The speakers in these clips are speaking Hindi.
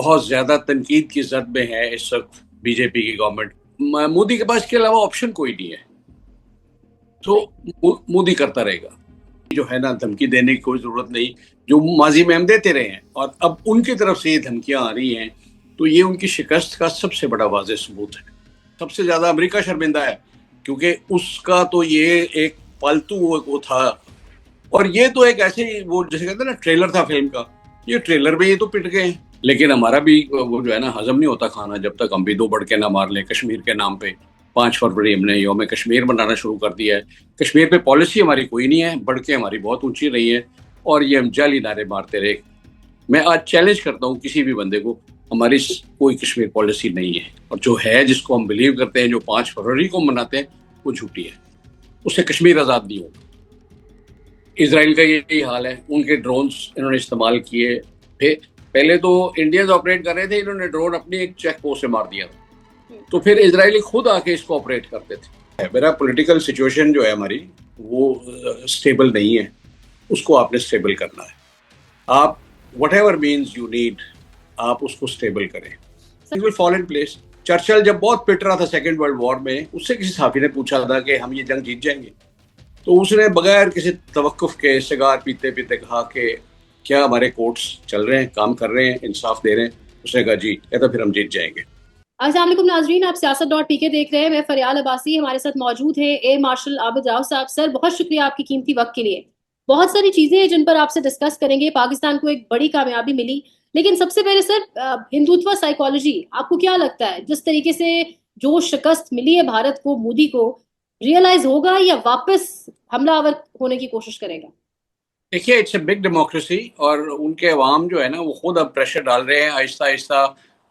बहुत ज्यादा तनकीद की जद में है इस वक्त बीजेपी की गवर्नमेंट। मोदी के पास इसके अलावा ऑप्शन कोई नहीं है, तो सही। मोदी करता रहेगा। जो है ना, धमकी देने की कोई जरूरत नहीं। जो माजी में हम देते रहे हैं और अब उनकी तरफ से ये धमकियां आ रही हैं, तो ये उनकी शिकस्त का सबसे बड़ा वाज़ेह सबूत है। सबसे ज्यादा अमेरिका शर्मिंदा है, क्योंकि उसका तो ये एक पालतू वो था। और ये तो एक ऐसे ही, वो जैसे कहते हैं ना, ट्रेलर था फिल्म का। ये ट्रेलर में ये तो पिट गए हैं, लेकिन हमारा भी वो जो है ना, हजम नहीं होता खाना जब तक हम भी दो बड़के ना मार लें कश्मीर के नाम पे। 5 फरवरी हमने योम कश्मीर मनाना शुरू कर दिया है। कश्मीर पे पॉलिसी हमारी कोई नहीं है, बढ़के हमारी बहुत ऊंची रही है, और ये हम जाली नारे मारते रहे। मैं आज चैलेंज करता हूँ किसी भी बंदे को, हमारी कोई कश्मीर पॉलिसी नहीं है, और जो है जिसको हम बिलीव करते हैं, जो 5 फरवरी को मनाते हैं, वो झूठी है। उससे कश्मीर आज़ाद नहीं होगा। इसराइल का यही हाल है, उनके ड्रोन्स इन्होंने इस्तेमाल किए। फिर पहले तो इंडियंस ऑपरेट कर रहे थे, इन्होंने ड्रोन अपनी एक चेक पोस्ट से मार दिया था। तो फिर इसराइली खुद आके इसको ऑपरेट करते थे। मेरा पॉलिटिकल सिचुएशन जो है हमारी, वो स्टेबल नहीं है। उसको आपने स्टेबल करना है। आप what ever means you need, आप उसको स्टेबल करें। It will fall in place. Churchill जब बहुत पिट रहा था सेकेंड वर्ल्ड वॉर में, उससे किसी साथी ने पूछा था कि हम ये जंग जीत जाएंगे, तो उसने बगैर किसी तवक्कुफ के सिगार पीते पीते कहा कि क्या हमारे कोर्ट्स चल रहे हैं, काम कर रहे हैं, इंसाफ दे रहे हैं? उसने कहा जी, कहता फिर हम जीत जाएंगे। अस्सलाम वालेकुम नाजरीन, आप सियासत डॉट पीके देख रहे हैं। मैं फरियाल अब्बासी, हमारे साथ मौजूद है एयर मार्शल आबिद राव साहब। सर, बहुत शुक्रिया आपकी कीमती वक्त के लिए। बहुत सारी चीजें हैं जिन पर आपसे डिस्कस करेंगे। पाकिस्तान को एक बड़ी कामयाबी मिली, लेकिन सबसे पहले सर, हिंदुत्व साइकोलॉजी आपको क्या लगता है, जिस तरीके से जो शिकस्त मिली है भारत को, मोदी को रियलाइज होगा या वापस हमलावर होने की कोशिश करेगा? देखिए, इट्स ए बिग डेमोक्रेसी, और उनके अवाम जो है ना, वो खुद अब प्रेशर डाल रहे हैं आहिस्ता आहिस्ता।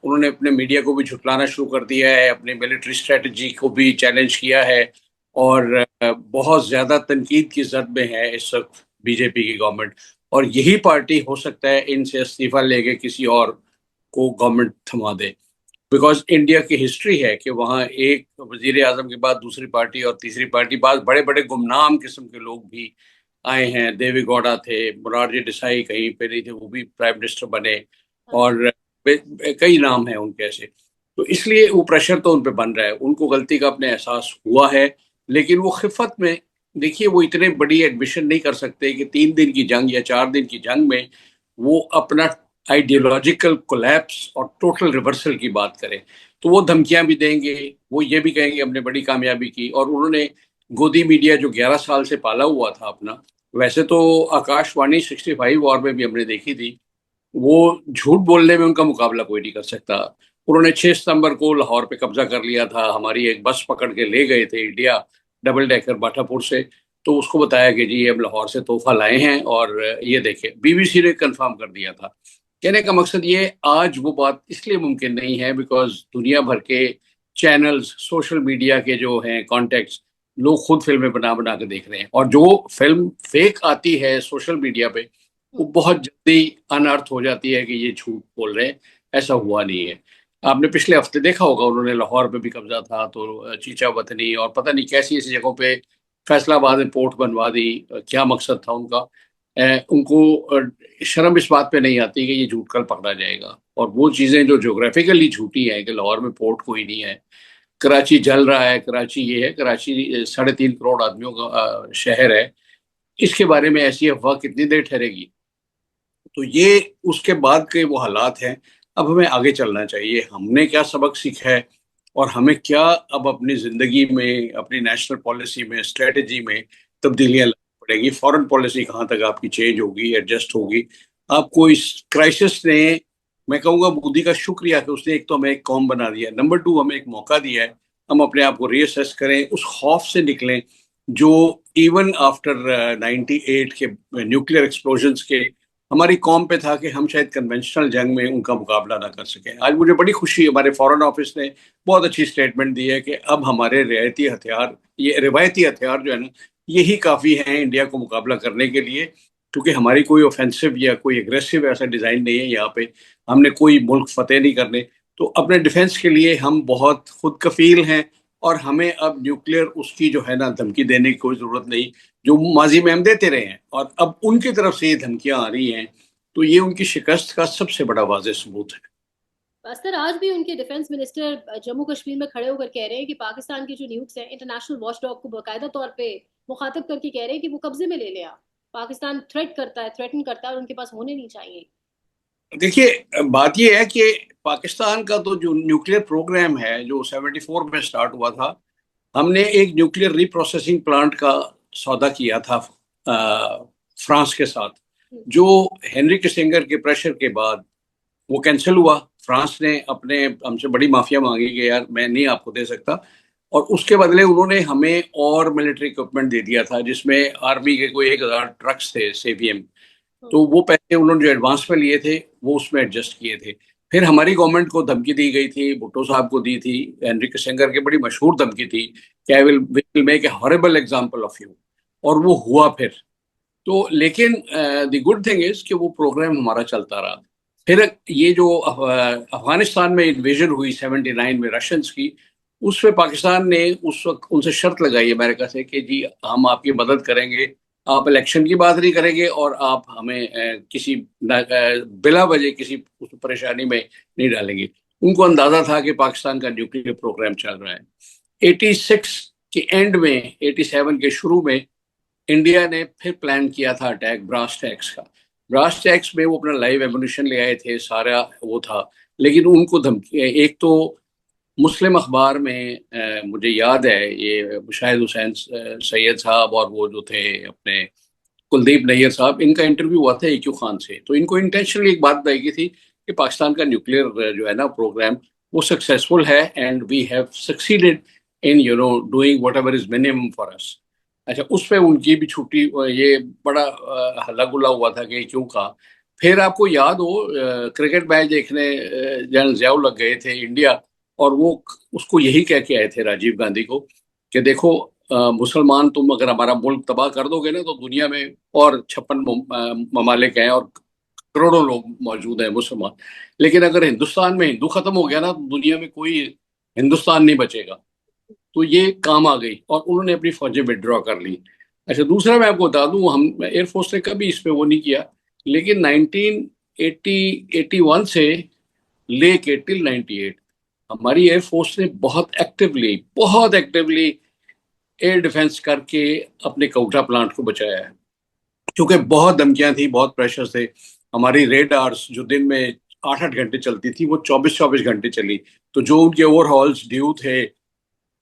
उन्होंने अपने मीडिया को भी झुटलाना शुरू कर दिया है, अपनी मिलिट्री स्ट्रेटजी को भी चैलेंज किया है, और बहुत ज्यादा तनकीद की जद में है इस वक्त बीजेपी की गवर्नमेंट। और यही पार्टी हो सकता है इनसे इस्तीफा लेके किसी और को गवर्नमेंट थमा दे। बिकॉज इंडिया की हिस्ट्री है कि वहाँ एक वजीर आजम के बाद दूसरी पार्टी और तीसरी पार्टी, बाद बड़े बड़े गुमनाम किस्म के लोग भी आए हैं। देवी गौड़ा थे, मोरारजी देसाई कहीं पे नहीं थे, वो भी प्राइम मिनिस्टर बने। और कई नाम हैं उनके ऐसे। तो इसलिए वो प्रेशर तो उन पे बन रहा है, उनको गलती का अपने एहसास हुआ है। लेकिन वो खिफत में, देखिए, वो इतने बड़ी एडमिशन नहीं कर सकते कि 3 दिन की जंग या 4 दिन की जंग में वो अपना आइडियोलॉजिकल कोलैप्स और टोटल रिवर्सल की बात करें। तो वो धमकियां भी देंगे, वो ये भी कहेंगे हमने बड़ी कामयाबी की। और उन्होंने गोदी मीडिया जो 11 साल से पाला हुआ था अपना, वैसे तो आकाशवाणी 65 वॉर में भी हमने देखी थी, वो झूठ बोलने में उनका मुकाबला कोई नहीं कर सकता। उन्होंने 6 सितंबर को लाहौर पे कब्जा कर लिया था, हमारी एक बस पकड़ के ले गए थे इंडिया, डबल डेकर बाटापुर से। तो उसको बताया कि जी हम लाहौर से तोहफा लाए हैं, और ये देखिए बीबीसी ने कंफर्म कर दिया था। कहने का मकसद ये, आज वो बात इसलिए मुमकिन नहीं है बिकॉज दुनिया भर के चैनल्स, सोशल मीडिया के जो हैं कॉन्टेक्ट्स, लोग खुद फिल्में बना बना के देख रहे हैं, और जो फिल्म फेक आती है सोशल मीडिया पे, वो बहुत जल्दी अनर्थ हो जाती है कि ये झूठ बोल रहे हैं, ऐसा हुआ नहीं है। आपने पिछले हफ्ते देखा होगा, उन्होंने लाहौर पे भी कब्जा था, तो चीचा वतनी और पता नहीं कैसी ऐसी जगहों पे फैसलाबाद में पोर्ट बनवा दी। क्या मकसद था उनका? उनको शर्म इस बात पे नहीं आती कि ये झूठ कल पकड़ा जाएगा। और वो चीज़ें जो ज्योग्राफिकली झूठी हैं कि लाहौर में पोर्ट कोई नहीं है, कराची जल रहा है, कराची ये है, कराची 3.5 करोड़ आदमियों का शहर है, इसके बारे में ऐसी अफवाह कितनी देर ठहरेगी? तो ये उसके बाद के वो हालात हैं। अब हमें आगे चलना चाहिए। हमने क्या सबक सीखा है, और हमें क्या अब अपनी जिंदगी में, अपनी नेशनल पॉलिसी में, स्ट्रेटजी में तब्दीलियां लानी पड़ेगी। फॉरेन पॉलिसी कहाँ तक आपकी चेंज होगी, एडजस्ट होगी? आपको इस क्राइसिस ने, मैं कहूँगा मोदी का शुक्रिया कि उसने एक तो हमें एक कौम बना दिया, नंबर 2 हमें एक मौका दिया है। हम अपने आप को रीअसेस करें, उस खौफ से निकलें जो इवन आफ्टर 98 के न्यूक्लियर एक्सप्लोजन्स के हमारी कौम पे था, कि हम शायद कन्वेंशनल जंग में उनका मुकाबला ना कर सकें। आज मुझे बड़ी खुशी, हमारे फॉरेन ऑफिस ने बहुत अच्छी स्टेटमेंट दी है कि अब हमारे रियायती हथियार, ये रिवायती हथियार जो है ना, यही काफ़ी हैं इंडिया को मुकाबला करने के लिए। क्योंकि हमारी कोई ऑफेंसिव या कोई एग्रेसिव ऐसा डिज़ाइन नहीं है यहाँ पे। हमने कोई मुल्क फतेह नहीं करने। तो अपने डिफेंस के लिए हम बहुत खुद कफील हैं। और हमें अब न्यूक्लियर उसकी जो है ना, धमकी देने की कोई ज़रूरत नहीं, जो माजी में हम देते रहे हैं। और अब उनकी तरफ से ये धमकियां आ रही हैं, तो ये उनकी शिकस्त का सबसे बड़ा वाज़ेह सबूत है। सर आज भी उनके डिफेंस मिनिस्टर जम्मू कश्मीर में खड़े होकर कह रहे हैं कि पाकिस्तान के जो न्यूक्स हैं, इंटरनेशनल वॉचडॉग को बाकायदा तौर पे मुखातिब करके कह रहे हैं कि वो कब्जे में ले ले आप। पाकिस्तान थ्रेटन करता है और उनके पास होने नहीं चाहिए। देखिए, बात यह है कि पाकिस्तान का तो जो न्यूक्लियर प्रोग्राम है जो 74 में स्टार्ट हुआ था, हमने एक न्यूक्लियर रिप्रोसेसिंग प्लांट का सौदा किया था फ्रांस के साथ, जो हेनरी किसिंगर के प्रेशर के बाद वो कैंसिल हुआ। फ्रांस ने अपने हमसे बड़ी माफिया मांगी कि यार मैं नहीं आपको दे सकता, और उसके बदले उन्होंने हमें और मिलिट्री इक्विपमेंट दे दिया था, जिसमें आर्मी के कोई 1,000 ट्रक्स थे सेबीएम। तो वो पैसे उन्होंने जो एडवांस में लिए थे वो उसमें एडजस्ट किए थे। फिर हमारी गवर्नमेंट को धमकी दी गई थी, भुट्टो साहब को दी थी, हेनरी किसिंगर की बड़ी मशहूर धमकी थी कि आई will make a horrible example of you, और वो हुआ फिर। तो लेकिन द गुड थिंग इज कि वो प्रोग्राम हमारा चलता रहा। फिर ये जो अफगानिस्तान में इन्वेजन हुई 79 में रशियंस की, उसमें पाकिस्तान ने उस वक्त उनसे शर्त लगाई अमेरिका से कि जी हम आपकी मदद करेंगे, आप इलेक्शन की बात नहीं करेंगे और आप हमें किसी बिला वजह किसी उस परेशानी में नहीं डालेंगे। उनको अंदाजा था कि पाकिस्तान का न्यूक्लियर प्रोग्राम चल रहा है। 86 के एंड में, 87 के शुरू में इंडिया ने फिर प्लान किया था अटैक ब्रास टैक्स का। ब्रास टैक्स में वो अपना लाइव एम्यूनिशन ले आए थे, सारा वो था। लेकिन उनको धमकी, एक तो मुस्लिम अखबार में मुझे याद है ये शाहिद हुसैन सैयद साहब और वो जो थे अपने कुलदीप नैयर साहब, इनका इंटरव्यू हुआ था AQ खान से। तो इनको इंटेंशनली एक बात बताई गई थी कि पाकिस्तान का न्यूक्लियर जो है ना प्रोग्राम, वो सक्सेसफुल है and we have succeeded in doing whatever is minimum for us. अच्छा, उस पर उनकी भी छुट्टी, ये बड़ा हल्ला गुल्ला हुआ था कि क्यों कहा। फिर आपको याद हो क्रिकेट मैच देखने जनरल जियाउल लग गए थे इंडिया, और वो उसको यही कह के आए थे राजीव गांधी को कि देखो मुसलमान, तुम अगर हमारा मुल्क तबाह कर दोगे ना तो दुनिया में और 56 ममालिक हैं और करोड़ों लोग मौजूद हैं मुसलमान, लेकिन अगर हिंदुस्तान में हिंदू खत्म हो गया ना तो दुनिया में कोई हिंदुस्तान नहीं बचेगा। तो ये काम आ गई और उन्होंने अपनी फौजें विड्रॉ कर ली। अच्छा, दूसरा मैं आपको बता दूं, हम एयरफोर्स ने कभी इस पे वो नहीं किया, लेकिन 1981 से लेके टिल 98 हमारी एयरफोर्स ने बहुत एक्टिवली एयर डिफेंस करके अपने कोटा प्लांट को बचाया है। क्योंकि बहुत धमकियां थी, बहुत प्रेशर थे। हमारी रेडार्स जो दिन में 8-8 घंटे चलती थी, वो 24-24 घंटे चली। तो जो उनके ओवरहॉल्स ड्यू थे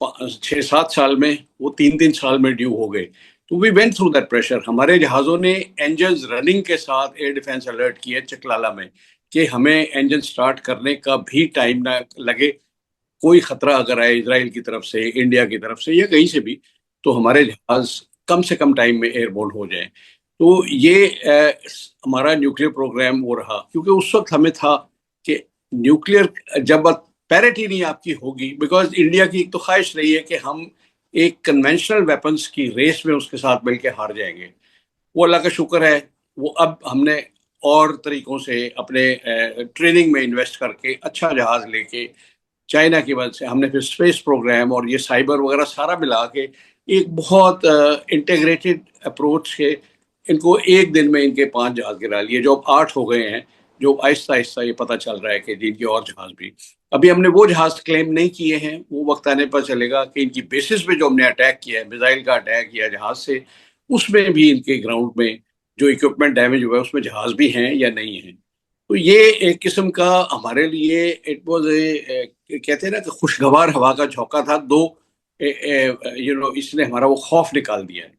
6-7 साल में, वो 3-3 साल में ड्यू हो गए। तो we went through that pressure. हमारे जहाज़ों ने इंजन रनिंग के साथ एयर डिफेंस अलर्ट किए चकलाला में कि हमें इंजन स्टार्ट करने का भी टाइम ना लगे। कोई खतरा अगर आए इसराइल की तरफ से, इंडिया की तरफ से या कहीं से भी, तो हमारे जहाज कम से कम टाइम में एयरबोर्न हो जाए। तो ये हमारा न्यूक्लियर प्रोग्राम वो रहा, क्योंकि उस वक्त हमें था कि न्यूक्लियर जब पैरिटी नहीं आपकी होगी, बिकॉज इंडिया की एक तो ख्वाहिश रही है कि हम एक कन्वेंशनल वेपन्स की रेस में उसके साथ मिलकर हार जाएंगे। वो अल्लाह का शुक्र है, वो अब हमने और तरीकों से अपने ट्रेनिंग में इन्वेस्ट करके अच्छा जहाज लेके, चाइना की मदद से हमने फिर स्पेस प्रोग्राम और ये साइबर वगैरह सारा मिला के एक बहुत इंटीग्रेटेड अप्रोच से इनको एक दिन में इनके 5 जहाज गिरा लिए, जो अब 8 हो गए हैं। जो आहिस्ता आहिस्ता ये पता चल रहा है कि जिनके और जहाज भी, अभी हमने वो जहाज क्लेम नहीं किए हैं, वो वक्त आने पर चलेगा कि इनकी बेसिस पे जो हमने अटैक किया है, मिसाइल का अटैक किया जहाज से, उसमें भी इनके ग्राउंड में जो इक्विपमेंट डैमेज हुआ है उसमें जहाज भी हैं या नहीं है। तो ये एक किस्म का हमारे लिए इट वॉज कहते हैं ना कि खुशगवार हवा का झोंका था। दो इसने हमारा वो खौफ निकाल दिया है।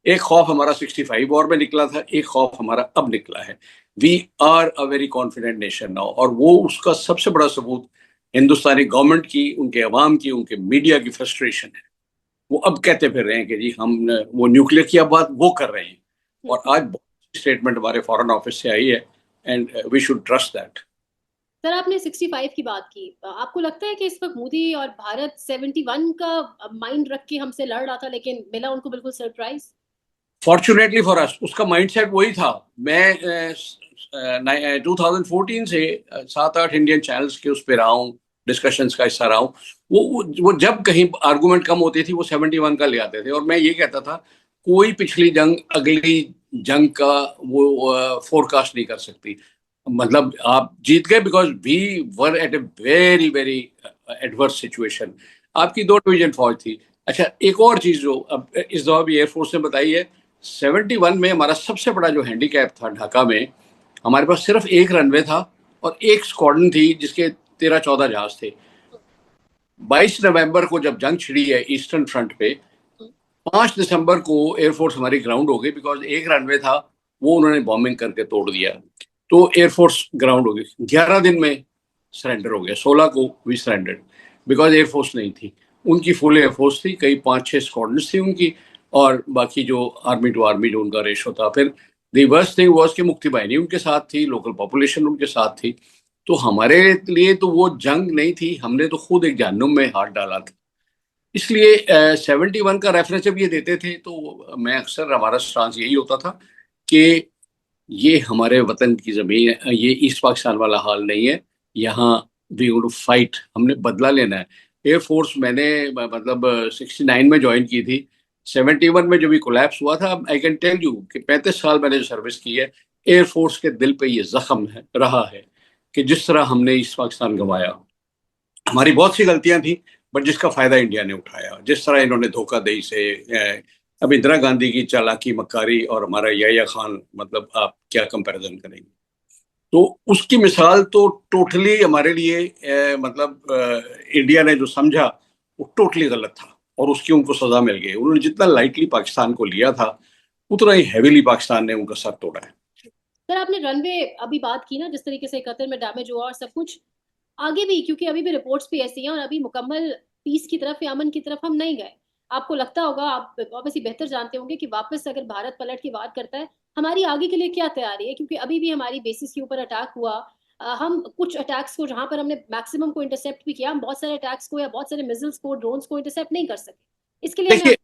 एक खौफ हमारा 65 वॉर में निकला था, एक खौफ हमारा अब निकला है। We are a very confident nation now, और वो उसका सबसे बड़ा सबूत हिंदुस्तानी गवर्नमेंट की, उनके अवाम की, उनके मीडिया की फ्रस्ट्रेशन है। वो अब कहते फिर रहे हैं कि जी हम वो न्यूक्लियर की अब बात वो कर रहे हैं, और आज स्टेटमेंट हमारे फॉरेन ऑफिस से आई है and we should trust that. Sir आपने 65 की बात की, आपको लगता है कि इस वक्त मोदी और भारत 71 का माइंड रख के हमसे लड़ रहा था लेकिन मिला उनको बिल्कुल सरप्राइज? फॉर्चुनेटली फॉर अस उसका माइंडसेट वही था। मैं 2014 से 7-8 इंडियन चैनल्स के उस पर रहा हूँ, डिस्कशंस का हिस्सा रहा हूँ। वो जब कहीं आर्गुमेंट कम होती थी वो 71 का ले आते थे, और मैं ये कहता था कोई पिछली जंग अगली जंग का वो फोरकास्ट नहीं कर सकती। मतलब आप जीत गए because we were at a very very adverse situation. आपकी 2 डिवीजन फौज थी। अच्छा, एक और चीज जो अब इस दौरान भी एयरफोर्स ने बताई है, 71 में हमारा सबसे बड़ा जो हैंडीकैप था ढाका में, हमारे पास सिर्फ एक रनवे था और एक स्क्वाड्रन थी जिसके 13-14 जहाज थे। 22 नवंबर को जब जंग छिड़ी है ईस्टर्न फ्रंट पे, 5 दिसंबर को एयरफोर्स हमारी ग्राउंड हो गई बिकॉज एक रनवे था, वो उन्होंने बॉम्बिंग करके तोड़ दिया। तो एयरफोर्स ग्राउंड हो गई। 11 दिन में सरेंडर हो गया। 16 को वी सरेंडर्ड बिकॉज एयरफोर्स नहीं थी। उनकी फुल एयरफोर्स थी, कई 5-6 स्क्वाड्रन्स थी उनकी, और बाकी जो आर्मी टू आर्मी जो उनका रेशो था। फिर दी वर्स्ट थिंग वॉज कि मुक्ति बाहिनी उनके साथ थी, लोकल पॉपुलेशन उनके साथ थी। तो हमारे लिए तो वो जंग नहीं थी, हमने तो खुद एक जहन्नुम में हाथ डाला था। इसलिए 71 का रेफरेंस जब ये देते थे तो मैं अक्सर, हमारा स्टांस यही होता था कि ये हमारे वतन की जमीन है, ये ईस्ट पाकिस्तान वाला हाल नहीं है। यहाँ वी टू फाइट, हमने बदला लेना है। एयरफोर्स मैंने मतलब 69 में ज्वाइन की थी। 71 में जब ये कोलैप्स हुआ था, आई कैन टेल यू कि 35 साल मैंने जो सर्विस की है, एयरफोर्स के दिल पे ये जख्म है रहा है कि जिस तरह हमने ईस्ट पाकिस्तान गंवाया। हमारी बहुत सी गलतियां थी, बट जिसका फायदा इंडिया ने उठाया। जिस तरह इन्होंने धोखाधड़ी से अब इंदिरा गांधी की चालाकी मक्कारी और हमारा याया खान, मतलब आप क्या कंपैरिजन करेंगे। तो उसकी मिसाल तो टोटली हमारे लिए मतलब इंडिया ने जो समझा वो टोटली गलत था और उसकी उनको सजा मिल गई। उन्होंने जितना लाइटली पाकिस्तान को लिया था, उतना ही हैवीली पाकिस्तान ने उनका सर तोड़ा है। सर आपने रनवे अभी बात की ना, जिस तरीके से कतर में डैमेज हुआ और सब कुछ आगे भी, क्योंकि अभी भी रिपोर्ट्स भी ऐसी हैं और अभी मुकम्मल पीस की तरफ या अमन की तरफ हम नहीं गए। आपको लगता होगा, आप ऑब्वियसली बेहतर जानते होंगे कि वापस अगर भारत पलट की बात करता है, हमारी आगे के लिए क्या तैयारी है, क्योंकि अभी भी हमारी बेसिस के ऊपर अटैक हुआ। हम कुछ अटैक्स को जहां पर हमने मैक्सिमम को इंटरसेप्ट भी किया, हम बहुत सारे अटैक्स को या बहुत सारे मिसाइल्स को, ड्रोन्स को इंटरसेप्ट नहीं कर सके। इसके लिए हमें देखिए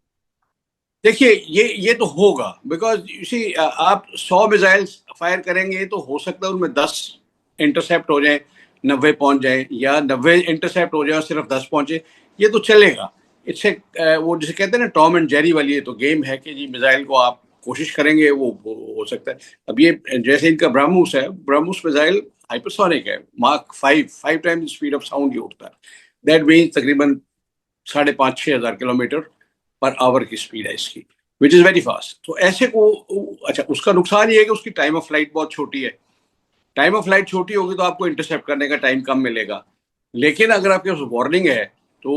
देखिए ये तो होगा बिकॉज इसी आप 100 मिसाइल फायर करेंगे तो हो सकता है उनमें 10 इंटरसेप्ट हो जाए, 90 पहुंच जाए, या 90 इंटरसेप्ट हो जाए और सिर्फ 10 पहुंचे। ये तो चलेगा। इससे वो जिसे कहते हैं ना टॉम एंड जेरी वाली, ये तो गेम है कि जी मिसाइल को आप कोशिश करेंगे वो हो सकता है। अब ये जैसे इनका ब्रह्मोस है, ब्रह्मोस मिसाइल हाइपरसोनिक है, mark 5 times speed of sound ये उठता है। दैट मीन्स तकरीबन 5,500-6,000 किलोमीटर पर आवर की स्पीड है इसकी, विच इज वेरी फास्ट। तो ऐसे को, अच्छा, उसका नुकसान ये है कि उसकी टाइम ऑफ फ्लाइट बहुत छोटी है। टाइम ऑफ फ्लाइट छोटी होगी तो आपको इंटरसेप्ट करने का टाइम कम मिलेगा। लेकिन अगर आपके पास वार्निंग है तो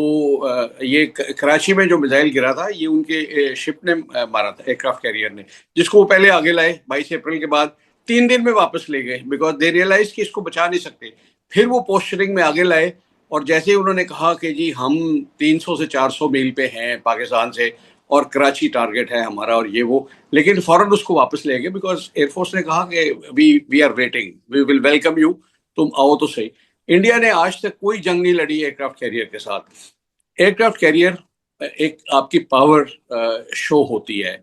ये कराची में जो मिसाइल गिरा था, ये उनके शिप ने मारा था, एयरक्राफ्ट कैरियर ने, जिसको वो पहले आगे लाए 22 अप्रैल के बाद, 3 दिन में वापस ले गए बिकॉज दे रियलाइज कि इसको बचा नहीं सकते। फिर वो पोस्टरिंग में आगे लाए और जैसे ही उन्होंने कहा कि जी हम 300 से 400 मील पे हैं पाकिस्तान से और कराची टारगेट है हमारा और ये वो, लेकिन फौरन उसको वापस ले गए बिकॉज एयरफोर्स ने कहा कि we are waiting, we will welcome you, तुम आओ तो सही। इंडिया ने आज तक कोई जंग नहीं लड़ी एयरक्राफ्ट कैरियर के साथ। एयरक्राफ्ट कैरियर एक आपकी पावर शो होती है।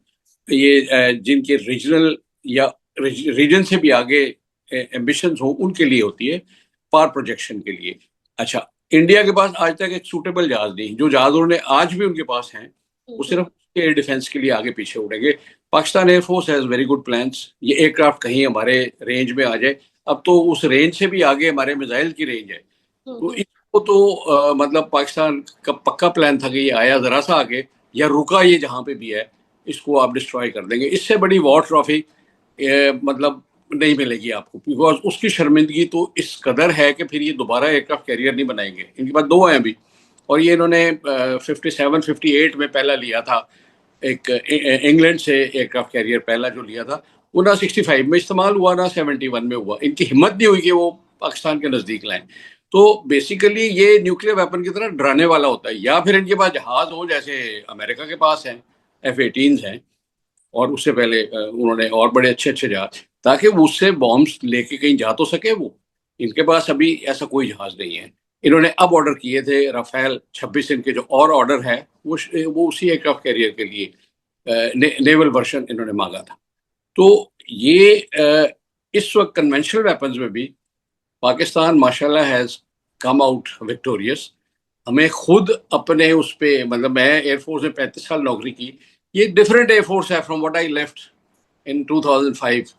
ये जिनके रीजनल या रीजन से भी आगे एम्बिशंस हो उनके लिए होती है, पावर प्रोजेक्शन के लिए। अच्छा, इंडिया के पास आज तक एक सूटेबल जहाज नहीं। जो जहाज उन्होंने आज भी उनके पास हैं वो सिर्फ एयर डिफेंस के लिए आगे पीछे उड़ेंगे। Pakistan air force has very good plans. ये एयरक्राफ्ट कहीं हमारे रेंज में आ जाए, अब तो उस रेंज से भी आगे हमारे मिसाइल की रेंज है। तो इसको तो मतलब पाकिस्तान का पक्का प्लान था कि ये आया जरा सा आगे या रुका, ये जहां पे भी है इसको आप डिस्ट्रॉय कर देंगे। इससे बड़ी वॉर ट्रॉफी मतलब नहीं मिलेगी आपको, बिकॉज उसकी शर्मिंदगी तो इस कदर है कि फिर ये दोबारा एयरक्राफ्ट कैरियर नहीं बनाएंगे। इनके पास 2 हैं अभी, और ये इन्होंने 57-58 में पहला लिया था, एक इंग्लैंड से एयरक्राफ्ट कैरियर पहला जो लिया था वो ना 65 में इस्तेमाल हुआ ना 71 में हुआ। इनकी हिम्मत नहीं हुई कि वो पाकिस्तान के नज़दीक लाएं। तो बेसिकली ये न्यूक्लियर वेपन की तरह डराने वाला होता है, या फिर इनके पास जहाज हो जैसे अमेरिका के पास हैं, F-18s हैं, और उससे पहले उन्होंने और बड़े अच्छे अच्छे जहाज, ताकि वो उससे बॉम्ब्स लेके कहीं जा तो सके वो। इनके पास अभी ऐसा कोई जहाज नहीं है। इन्होंने अब ऑर्डर किए थे राफेल 26 इनके जो और ऑर्डर है वो उसी एयरक्राफ्ट कैरियर के लिए नेवल वर्शन इन्होंने मांगा था। तो ये इस वक्त कन्वेंशनल वेपन्स में भी पाकिस्तान माशाल्लाह हैज कम आउट विक्टोरियस। हमें खुद अपने उस पे, मतलब मैं एयरफोर्स में 35 साल नौकरी की, ये डिफरेंट एयरफोर्स है from what I left in 2005।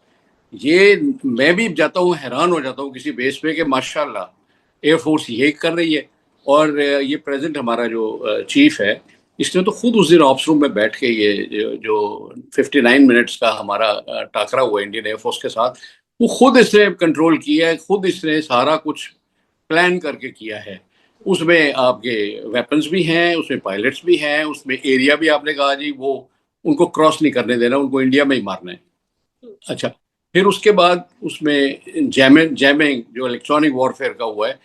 ये मैं भी जाता हूँ, हैरान हो जाता हूँ किसी बेस पे कि माशाल्लाह एयरफोर्स ये कर रही है। और ये प्रेजेंट हमारा जो चीफ है, इसने तो खुद उस दिन ऑप्स रूम में बैठ के ये जो 59 मिनट्स का हमारा टाकरा हुआ इंडियन एयरफोर्स के साथ, वो खुद इसने कंट्रोल किया है, खुद इसने सारा कुछ प्लान करके किया है। उसमें आपके वेपन्स भी हैं, उसमें पायलट्स भी हैं, उसमें एरिया भी आपने कहा जी वो उनको क्रॉस नहीं करने देना, उनको इंडिया में ही मारना है। अच्छा, फिर उसके बाद उसमें जैमिंग जैमिंग जो इलेक्ट्रॉनिक वॉरफेयर का हुआ है,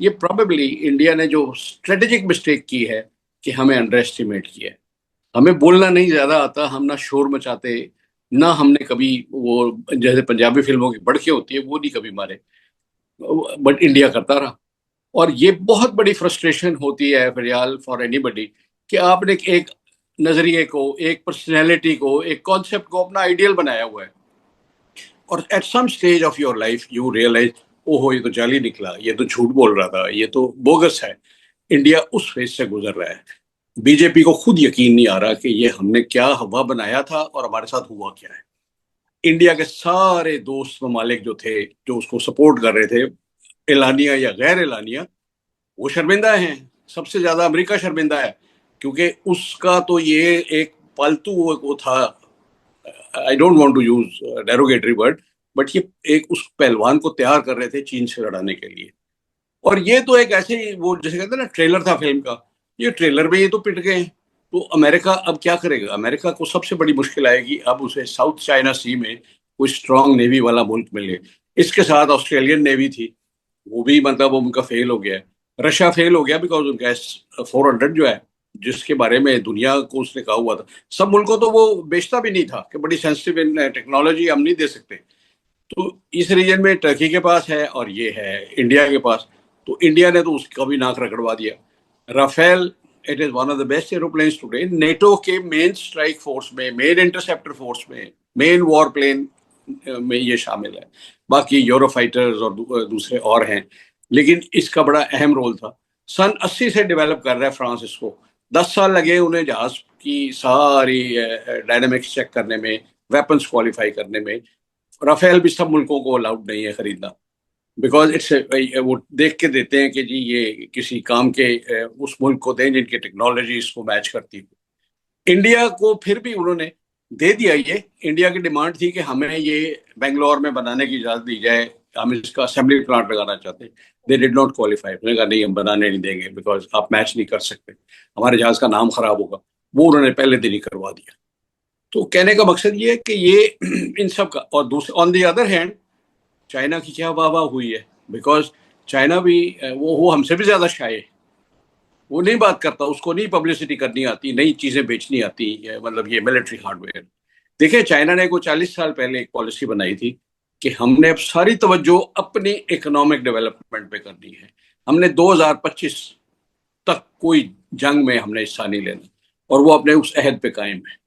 ये प्रोबेबली इंडिया ने जो स्ट्रेटेजिक मिस्टेक की है कि हमें अंडर एस्टिमेट किया है। हमें बोलना नहीं ज्यादा आता, हम ना शोर मचाते, ना हमने कभी वो जैसे पंजाबी फिल्मों की बड़के होती है वो नहीं कभी मारे, बट इंडिया करता रहा। और ये बहुत बड़ी फ्रस्ट्रेशन होती है फरियाल फॉर एनीबडी कि आपने एक नजरिए को, एक पर्सनैलिटी को, एक कॉन्सेप्ट को अपना आइडियल बनाया हुआ है, और at some stage of your life you realise ओहो ये तो जाली निकला, ये तो झूठ बोल रहा था, ये तो बोगस है। इंडिया उस फेज से गुजर रहा है। बीजेपी को खुद यकीन नहीं आ रहा कि ये हमने क्या हवा बनाया था और हमारे साथ हुआ क्या है। इंडिया के सारे दोस्त ममालिक जो थे, जो उसको सपोर्ट कर रहे थे, एलानिया या गैर एलानिया, वो शर्मिंदा हैं। सबसे ज्यादा अमेरिका शर्मिंदा है, क्योंकि उसका तो ये एक पालतू वो था, I don't want to use derogatory word, but ये एक उस पहलवान को तैयार कर रहे थे चीन से लड़ाने के लिए। और ये तो एक ऐसे ही वो जैसे कहते हैं ना ट्रेलर था फिल्म का, ये ट्रेलर में ये तो पिट गए। तो अमेरिका अब क्या करेगा? अमेरिका को सबसे बड़ी मुश्किल आएगी, अब उसे साउथ चाइना सी में कोई स्ट्रांग नेवी वाला मुल्क मिले। इसके साथ ऑस्ट्रेलियन नेवी थी, वो भी मतलब उनका फेल हो गया है। रशिया फेल हो गया बिकॉज उनका S-400 जो है, जिसके बारे में दुनिया को उसने कहा हुआ था, सब मुल्कों तो वो बेचता भी नहीं था कि बड़ी सेंसिटिव टेक्नोलॉजी हम नहीं दे सकते। तो इस रीजन में टर्की के पास है और ये है इंडिया के पास। तो इंडिया ने तो उसका भी नाक रगड़वा दिया। Rafale, it is one of the best aeroplanes today. NATO के मेन स्ट्राइक फोर्स में, मेन इंटरसेप्टर फोर्स में, मेन वॉर प्लेन में ये शामिल है। बाकी यूरोफाइटर्स और दूसरे और हैं, लेकिन इसका बड़ा अहम रोल था। सन 80 से डेवलप कर रहा है फ्रांस इसको। 10 साल लगे उन्हें जहाज की सारी डायनामिक्स चेक करने में, वेपन्स क्वालिफाई करने में। राफेल भी सब मुल्कों को अलाउड नहीं है खरीदना, बिकॉज इट्स, वो देख के देते हैं कि जी ये किसी काम के उस मुल्क को दें जिनकी टेक्नोलॉजी इसको मैच करती है। इंडिया को फिर भी उन्होंने दे दिया ये। इंडिया की डिमांड थी कि हमें ये बेंगलोर में बनाने की इजाजत दी जाए, हम इसका असेंबली प्लांट लगाना चाहते हैं। दे डिड नॉट क्वालिफाई, उन्होंने कहा नहीं हम बनाने नहीं देंगे बिकॉज आप मैच नहीं कर सकते, हमारे जहाज का नाम खराब होगा। वो उन्होंने पहले दिन ही करवा दिया। तो कहने का मकसद ये है कि ये इन सब का, और दूसरे on the other hand China की क्या वाह वाह हुई है, बिकॉज चाइना भी वो हमसे भी ज्यादा शाय है। वो नहीं बात करता, उसको नहीं पब्लिसिटी करनी आती, नई चीजें बेचनी आती, मतलब ये मिलिट्री हार्डवेयर। देखिए चाइना ने कोई 40 साल पहले एक पॉलिसी बनाई थी कि हमने अब सारी तवज्जो अपनी इकोनॉमिक डेवलपमेंट पे करनी है। हमने 2025 तक कोई जंग में हमने हिस्सा नहीं लेना, और वो अपने उस अहद पे कायम है।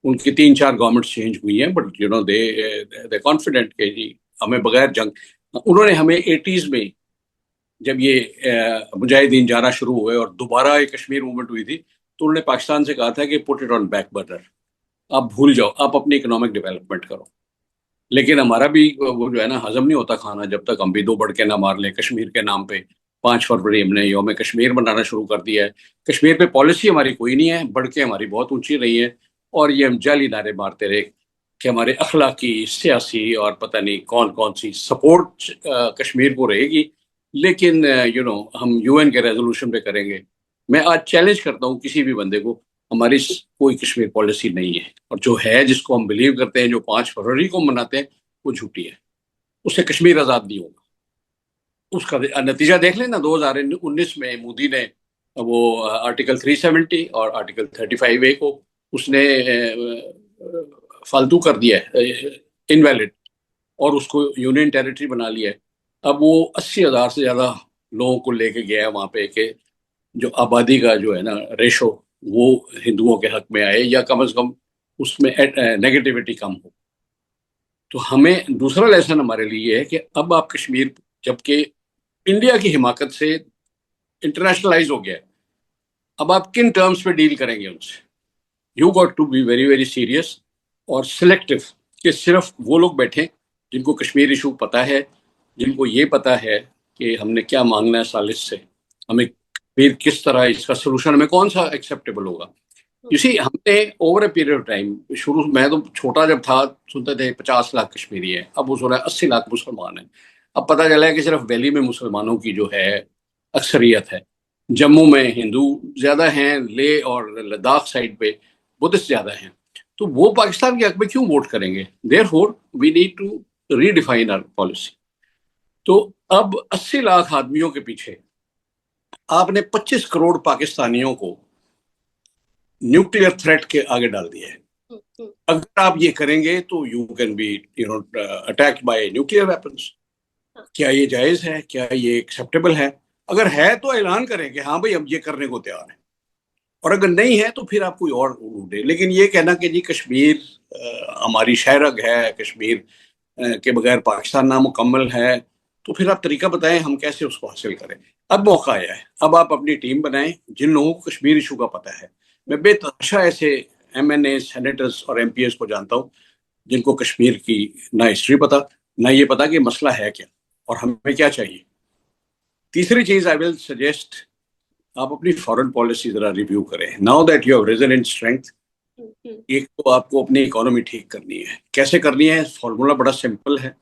उनकी 3-4 गवर्नमेंट चेंज हुई हैं, but you know they confident के जी हमें बगैर जंग। उन्होंने हमें 80s में जब ये मुजाहिदीन जाना शुरू हुए और दोबारा एक कश्मीर मूवमेंट हुई थी, तो उन्होंने पाकिस्तान से कहा था कि put it on back burner, आप भूल जाओ, आप अपनी इकोनॉमिक डेवलपमेंट करो। लेकिन हमारा भी वो जो है ना हजम नहीं होता खाना, जब तक हम भी दो बड़के ना मार लें कश्मीर के नाम पे। 5 फरवरी हमने योम कश्मीर मनाना शुरू कर दिया है। कश्मीर पे पॉलिसी हमारी कोई नहीं है, बढ़के हमारी बहुत ऊंची रही है, और ये हम जाली नारे मारते रहे कि हमारे अखलाकी, सियासी और पता नहीं कौन कौन सी सपोर्ट कश्मीर को रहेगी। लेकिन हम UN के रेजोल्यूशन पे करेंगे। मैं आज चैलेंज करता हूँ किसी भी बंदे को, हमारी कोई कश्मीर पॉलिसी नहीं है, और जो है जिसको हम बिलीव करते हैं, जो 5 फरवरी को मनाते हैं, वो झूठी है। उससे कश्मीर आजाद नहीं होगा। उसका नतीजा देख लेना, 2019 में मोदी ने वो आर्टिकल 370 और आर्टिकल 35A को उसने फालतू कर दिया है, इनवैलिड, और उसको यूनियन टेरिटरी बना लिया है। अब वो 80,000 से ज्यादा लोगों को लेके गया है वहां पे कि जो आबादी का जो है ना रेशो, वो हिंदुओं के हक में आए, या कम से कम उसमें नेगेटिविटी कम हो। तो हमें दूसरा लेसन हमारे लिए ये है कि अब आप कश्मीर, जबकि इंडिया की हिमाकत से इंटरनेशनलाइज हो गया है, अब आप किन टर्म्स पे डील करेंगे उनसे? You got to be very very serious और सिलेक्टिव, कि सिर्फ वो लोग बैठे जिनको कश्मीर इशू पता है, जिनको ये पता है कि हमने क्या मांगना है सालिस से, हमें फिर किस तरह इसका सोल्यूशन हमें कौन सा एक्सेप्टेबल होगा। इसी हमने over a period of time, शुरू मैं तो छोटा जब था सुनते थे 50 लाख कश्मीरी है, अब वो सुना है 80 लाख मुसलमान है। अब पता चला है कि सिर्फ वैली में मुसलमानों की जो है अक्सरियत है, जम्मू में हिंदू ज्यादा हैं, लेह और लद्दाख साइड पे बुद्धिस्ट ज्यादा हैं। तो वो पाकिस्तान के हक में क्यों वोट करेंगे? Therefore we need to redefine our policy. तो अब 80 लाख आदमियों के पीछे आपने 25 करोड़ पाकिस्तानियों को न्यूक्लियर थ्रेट के आगे डाल दिया है। अगर आप ये करेंगे तो you can be attacked by nuclear weapons. क्या ये जायज है? क्या ये एक्सेप्टेबल है? अगर है तो ऐलान करें कि हाँ भाई हम ये करने को तैयार हैं, और अगर नहीं है तो फिर आप कोई और ढूंढे। लेकिन ये कहना कि जी कश्मीर हमारी शहरग है, कश्मीर के बगैर पाकिस्तान नामुकम्मल है, तो फिर आप तरीका बताएं हम कैसे उसको हासिल करें। अब मौका आया है, अब आप अपनी टीम बनाएं जिन लोगों को कश्मीर इशू का पता है। मैं बेतहाशा ऐसे MNA सेनेटर्स और MPs को जानता हूं जिनको कश्मीर की ना हिस्ट्री पता, ना ये पता कि मसला है क्या और हमें क्या चाहिए। तीसरी चीज आई विल सजेस्ट, आप अपनी फॉरेन पॉलिसी जरा रिव्यू करें। Now that you have regain in strength, एक तो आपको अपनी इकोनॉमी ठीक करनी है। कैसे करनी है? फॉर्मूला बड़ा सिंपल है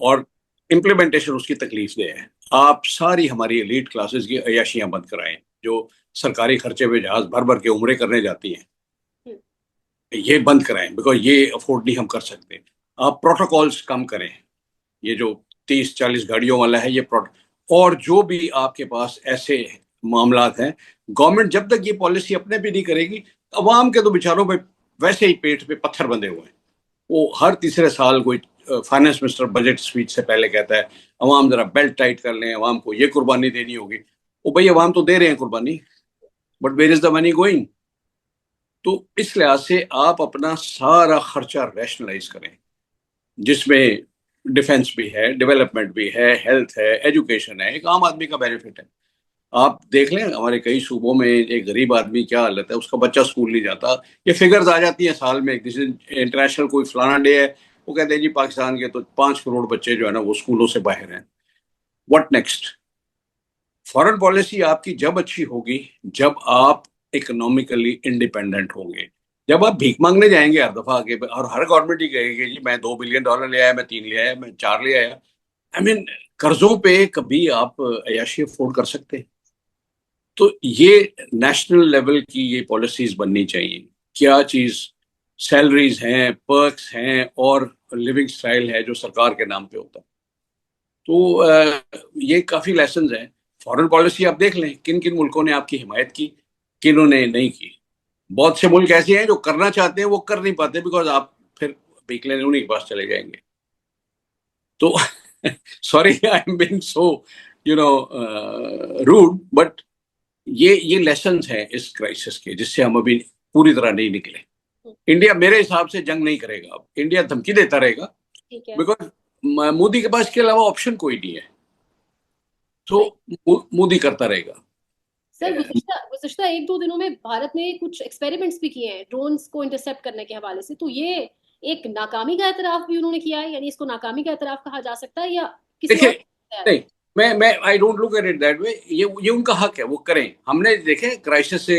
और इम्प्लीमेंटेशन उसकी तकलीफ दे है। आप सारी हमारी एलीट क्लासेस की अयाशियां बंद कराएं, जो सरकारी खर्चे पे जहाज भर भर के उम्रे करने जाती हैं, ये बंद कराएं, बिकॉज ये अफोर्ड नहीं हम कर सकते। आप प्रोटोकॉल्स कम करें, ये जो 30-40 गाड़ियों वाला है ये और जो भी आपके पास ऐसे मामलात हैं, गवर्नमेंट जब तक ये पॉलिसी अपने भी नहीं करेगी, अवाम के तो बेचारों पे वैसे ही पेट पे पत्थर बंधे हुए हैं। वो हर तीसरे साल कोई फाइनेंस मिनिस्टर बजट स्पीच से पहले कहता है अवाम जरा बेल्ट टाइट कर लें, अवाम को ये कुर्बानी देनी होगी। वो भाई अवाम तो दे रहे हैं कुर्बानी, but where is the money going? तो इस लिहाज से आप अपना सारा खर्चा रैशनलाइज करें, जिसमें डिफेंस भी है, डेवलपमेंट भी है, हेल्थ है, एजुकेशन है, एक आम आदमी का बेनिफिट है। आप देख लें हमारे कई सूबों में एक गरीब आदमी क्या हालत है, उसका बच्चा स्कूल नहीं जाता। ये फिगर्स आ जाती हैं साल में, किसी इंटरनेशनल कोई फलाना डे है, वो कहते हैं जी पाकिस्तान के तो 5 करोड़ बच्चे जो है ना वो स्कूलों से बाहर हैं। What next? फॉरेन पॉलिसी आपकी जब अच्छी होगी जब आप इकोनॉमिकली इंडिपेंडेंट होंगे। जब आप भीख मांगने जाएंगे हर दफा आगे, और हर गवर्नमेंट ही कहेगी जी मैं $2 बिलियन ले आया, मैं 3 ले आया, मैं 4 ले आया। आई मीन कर्जों पे कभी आप अयाशी अफोर्ड कर सकते हैं? तो ये नेशनल लेवल की ये पॉलिसीज बननी चाहिए। क्या चीज सैलरीज हैं, पर्क्स हैं और लिविंग स्टाइल है जो सरकार के नाम पे होता है। तो ये काफी लेसन हैं। फॉरेन पॉलिसी आप देख लें, किन किन मुल्कों ने आपकी हिमायत की, किन्हों ने नहीं की। बहुत से मुल्क ऐसे हैं जो करना चाहते हैं वो कर नहीं पाते, बिकॉज आप फिर भीख लेने उन्हीं के पास चले जाएंगे। तो sorry I am being so rude, but ये लेसन हैं इस क्राइसिस के, जिससे हम अभी पूरी तरह नहीं निकले। इंडिया मेरे हिसाब से जंग नहीं करेगा, अब इंडिया धमकी देता रहेगा, बिकॉज मोदी के पास के अलावा ऑप्शन कोई नहीं है, तो मोदी करता रहेगा। सर गुज़िश्ता 1-2 दिनों में भारत ने कुछ एक्सपेरिमेंट्स भी किए हैं ड्रोन्स को इंटरसेप्ट करने के हवाले से, तो ये एक नाकामी का एतराफ भी उन्होंने किया है, यानी इसको नाकामी का एतराफ कहा जा सकता है या किसी देखिए, और? नहीं, मैं I don't look at it that way. ये उनका हक है, वो करें। हमने देखे क्राइसिस से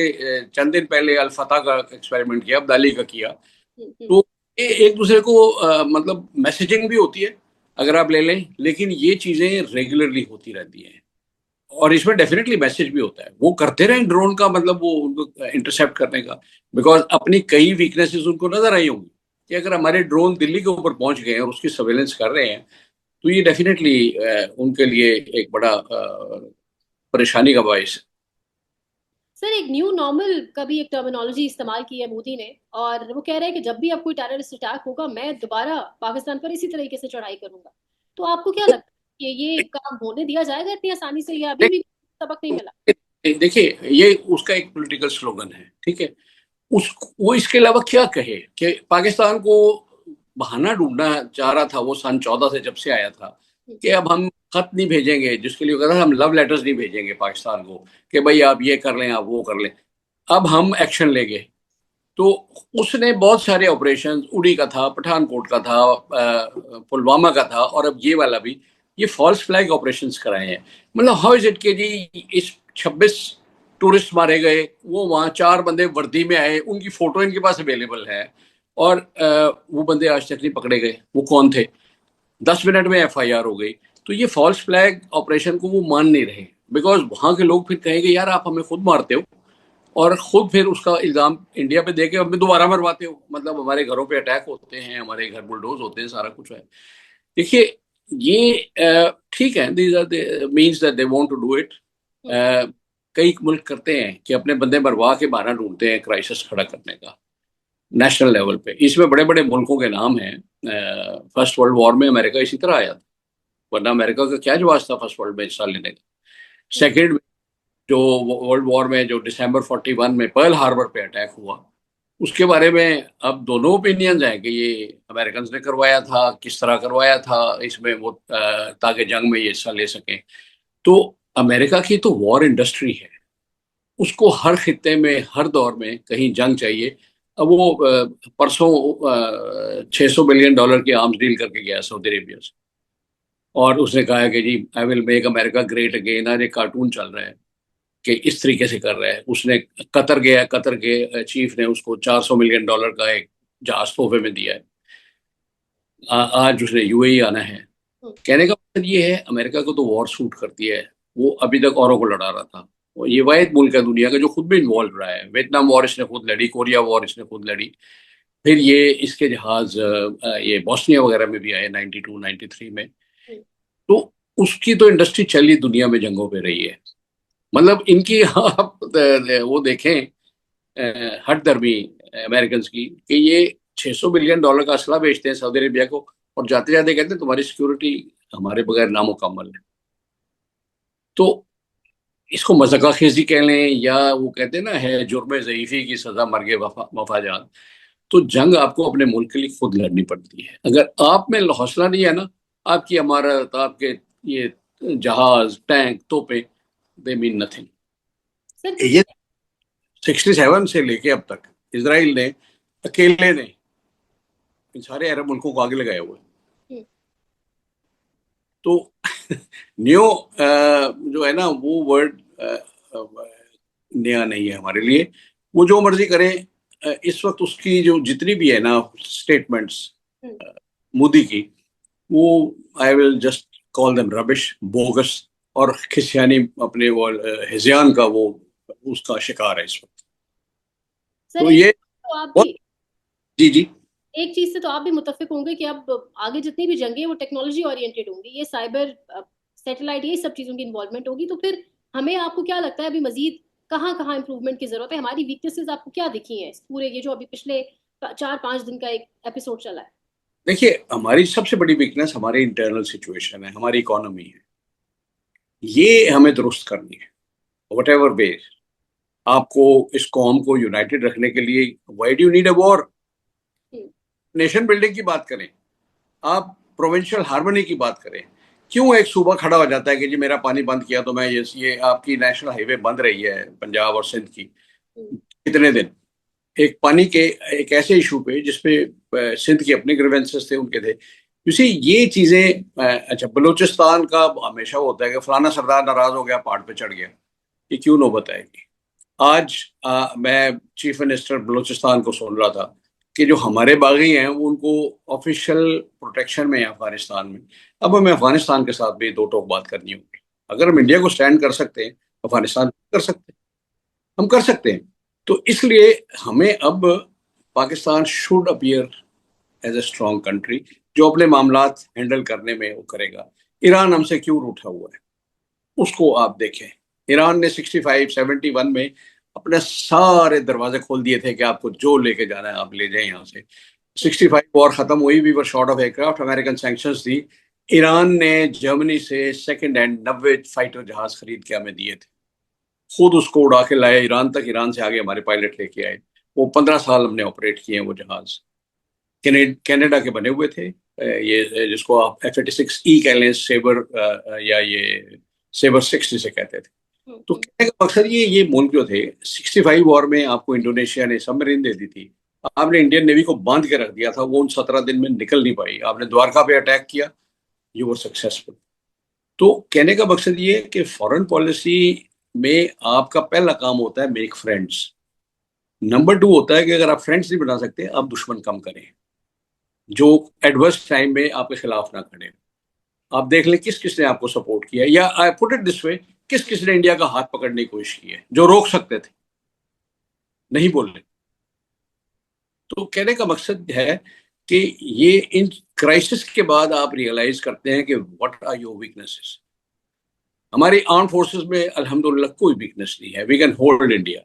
चंद दिन पहले अल फतह का एक्सपेरिमेंट किया, अब्दाली का किया। तो ये एक दूसरे को मतलब मैसेजिंग भी होती है अगर आप ले लें, लेकिन ये चीजें रेगुलरली होती रहती हैं और इसमें डेफिनेटली मैसेज भी होता है। वो करते रहे ड्रोन का, मतलब वो उनको इंटरसेप्ट करने का, बिकॉज अपनी कई वीकनेसेस उनको नजर आई होंगी कि अगर हमारे ड्रोन दिल्ली के ऊपर पहुंच गए हैं और उसकी सर्वेलेंस कर रहे हैं, तो ये डेफिनेटली उनके लिए एक बड़ा परेशानी का बायस है। सर एक न्यू नॉर्मल का भी एक टर्मिनोलॉजी इस्तेमाल की है मोदी ने, और वो कह रहे हैं कि जब भी अब कोई टेररिस्ट अटैक होगा मैं दोबारा पाकिस्तान पर इसी तरीके से चढ़ाई करूंगा। तो आपको क्या लगता है कि ये काम होने दिया जाएगा इतनी आसानी से, या अभी भी सबक नहीं मिला? देखिए, ये उसका एक पॉलिटिकल स्लोगन है, ठीक है। वो इसके अलावा क्या कहे कि पाकिस्तान को बहाना ढूंढना चाह रहा था वो सन 14 से, जब से आया था, कि अब हम खत नहीं भेजेंगे, जिसके लिए कहता था हम लव लेटर्स नहीं भेजेंगे पाकिस्तान को कि भाई आप ये कर लें, आप वो कर लें। अब हम एक्शन लेंगे। तो उसने बहुत सारे ऑपरेशन, उड़ी का था, पठानकोट का था, पुलवामा का था, और अब ये वाला भी, ये फॉल्स फ्लैग ऑपरेशंस कराए हैं। मतलब हाउ इज इट के जी इस 26 टूरिस्ट मारे गए, वो वहाँ 4 बंदे वर्दी में आए, उनकी फोटो इनके पास अवेलेबल है, और वो बंदे आज तक नहीं पकड़े गए, वो कौन थे? 10 मिनट में एफआईआर हो गई। तो ये फॉल्स फ्लैग ऑपरेशन को वो मान नहीं रहे, बिकॉज वहां के लोग फिर कहेंगे यार आप हमें खुद मारते हो, और खुद फिर उसका इल्जाम इंडिया पे देके हमें दोबारा मरवाते हो, मतलब हमारे घरों पे अटैक होते हैं, हमारे घर बुलडोज होते हैं, सारा कुछ है। देखिए, ये ठीक है, these are means that they want to do it. कई मुल्क करते हैं कि अपने बंदे मरवा के बहाना ढूंढते हैं क्राइसिस खड़ा करने का नेशनल लेवल पे। इसमें बड़े बड़े मुल्कों के नाम हैं। फर्स्ट वर्ल्ड वॉर में अमेरिका इसी तरह आया था, वरना अमेरिका का क्या जवाब था फर्स्ट वर्ल्ड में हिस्सा लेने का। सेकेंड जो वर्ल्ड वॉर में जो दिसंबर 41 में पर्ल हार्बर पे अटैक हुआ, उसके बारे में अब दोनों ओपिनियंस हैं कि ये अमेरिकन ने करवाया था, किस तरह करवाया था, इसमें वो ताकि जंग में ये हिस्सा ले सकें। तो अमेरिका की तो वॉर इंडस्ट्री है, उसको हर खित्ते में हर दौर में कहीं जंग चाहिए। अब वो परसों $600 बिलियन की आर्म्स डील करके गया सऊदी अरेबिया से, और उसने कहा है कि जी I will make America great again. आज एक कार्टून चल रहा है कि इस तरीके से कर रहा है। उसने कतर गया, कतर के चीफ ने उसको $400 मिलियन का एक जहाज तोहफे में दिया है। आज उसने यूएई आना है। कहने का मतलब ये है, अमेरिका को तो वॉर सूट करती है, वो अभी तक औरों को लड़ा रहा था। और ये वाहिद मुल्क है दुनिया का जो खुद भी इन्वॉल्व रहा है। वियतनाम वॉर इसने खुद लड़ी, कोरिया वॉर इसने खुद लड़ी, फिर ये इसके जहाज ये बॉस्निया वगैरह में भी आए 92 93 में। तो उसकी तो इंडस्ट्री चली दुनिया में जंगों पे रही है। मतलब इनकी आप वो देखें हट दरमी अमेरिकन की, कि ये $600 बिलियन का असला बेचते हैं सऊदी अरेबिया को, और जाते जाते कहते हैं तुम्हारी सिक्योरिटी हमारे बगैर नामुकम्मल है। तो इसको मज़ाक़ाखेज़ी कह लें, या वो कहते हैं ना, है जुर्म ज़ईफ़ी की सज़ा मर्ग वफाजात। तो जंग आपको अपने मुल्क के लिए खुद लड़नी पड़ती है। अगर आप में हौसला नहीं है ना, आपकी इमारत, आपके ये जहाज, टैंक, तोपें, दे मीन नथिंग। सर ये 67 से लेके अब तक इसराइल ने अकेले ने इन सारे अरब मुल्कों को आगे लगाया हुआ है। तो न्यो जो है ना, वो वर्ड नया नहीं है हमारे लिए। वो जो मर्जी करे, इस वक्त उसकी जो जितनी भी है ना स्टेटमेंट्स मोदी की, वो I will just call them rubbish, bogus, और खिसियानी अपने वो हिज़यान का वो उसका शिकार है इस वक्त। सर तो एक ये तो आप भी जी जी एक चीज से तो आप भी मुत्तफिक होंगे कि अब आगे जितनी भी जंगें वो टेक्नोलॉजी ओरिएंटेड होंगी, ये साइबर सैटेलाइट ये सब चीजों की इन्वॉल्वमेंट होगी। तो फिर हमें, आपको क्या लगता है अभी मजीद कहाँ कहाँ इंप्रूवमेंट की जरूरत है? हमारी वीकनेसेस आपको क्या दिखी हैं इस पूरे ये जो अभी पिछले 4-5 दिन का एक एपिसोड चला है? देखिए, हमारी सबसे बड़ी वीकनेस हमारी इंटरनल सिचुएशन है, हमारी इकोनॉमी है। ये हमें दुरुस्त करनी है वट एवर वे। आपको इस कौम को यूनाइटेड रखने के लिए why do you need a war? Nation building की बात करें, आप प्रोविंशियल हार्मनी की बात करें। क्यों एक सूबा खड़ा हो जाता है कि जी मेरा पानी बंद किया तो मैं ये आपकी नेशनल हाईवे बंद रही है पंजाब और सिंध की कितने दिन, एक पानी के एक ऐसे इशू पे जिसपे सिंध के अपने ग्रीवेंसेस थे, उनके थे। यू ये चीजें अच्छा, बलूचिस्तान का हमेशा होता है कि फलाना सरदार नाराज हो गया, पहाड़ पे चढ़ गया। ये क्यों नौबत आएगी? आज मैं चीफ मिनिस्टर बलूचिस्तान को सुन रहा था कि जो हमारे बागी हैं उनको ऑफिशियल प्रोटेक्शन में है अफगानिस्तान में। अब हमें अफगानिस्तान के साथ भी दो टोक बात करनी होगी। अगर हम इंडिया को स्टैंड कर सकते हैं, अफगानिस्तान कर सकते हैं, हम कर सकते हैं। तो इसलिए हमें अब Pakistan should appear as a strong country जो अपने मामलात हैंडल करने में वो करेगा। ईरान हमसे क्यों रूठा हुआ है उसको आप देखें। ईरान ने 65-71 में अपने सारे दरवाजे खोल दिए थे कि आपको जो लेके जाना है आप ले जाएं यहाँ से। 65 वॉर खत्म हुई, we were short of aircraft, American sanctions थी। ईरान ने जर्मनी से सेकंड हैंड 90 फाइटर जहाज खरीद के हमें दिए थे, खुद उसको उड़ा के लाए ईरान तक, ईरान से आगे हमारे पायलट लेके आए। वो 15 साल हमने ऑपरेट किए हैं वो जहाज। कनाडा के बने हुए थे। ये जिसको आप F-86E कह लें, सेबर, या ये सेबर 6 जिसे कहते थे। तो कहने का मकसद ये मुल्क जो थे 65 वॉर में आपको इंडोनेशिया ने सबमरीन दे दी थी, आपने इंडियन नेवी को बांध के रख दिया था, वो उन 17 दिन में निकल नहीं पाई, आपने द्वारका पे अटैक किया, यू वर सक्सेसफुल। तो कहने का मकसद ये है कि फॉरेन पॉलिसी में आपका पहला काम होता है मेक फ्रेंड्स, नंबर 2 होता है कि अगर आप फ्रेंड्स नहीं बना सकते आप दुश्मन कम करें जो एडवर्स टाइम में आपके खिलाफ ना खड़े। आप देख लें किस किसने आपको सपोर्ट किया, या I put it this way, किस किसने इंडिया का हाथ पकड़ने की कोशिश की है जो रोक सकते थे, नहीं बोल रहे। तो कहने का मकसद है कि ये इन क्राइसिस के बाद आप रियलाइज करते हैं कि व्हाट आर योर वीकनेसेस। हमारी आर्म फोर्सेस में अल्हम्दुलिल्लाह कोई वीकनेस नहीं है, वी कैन होल्ड इंडिया।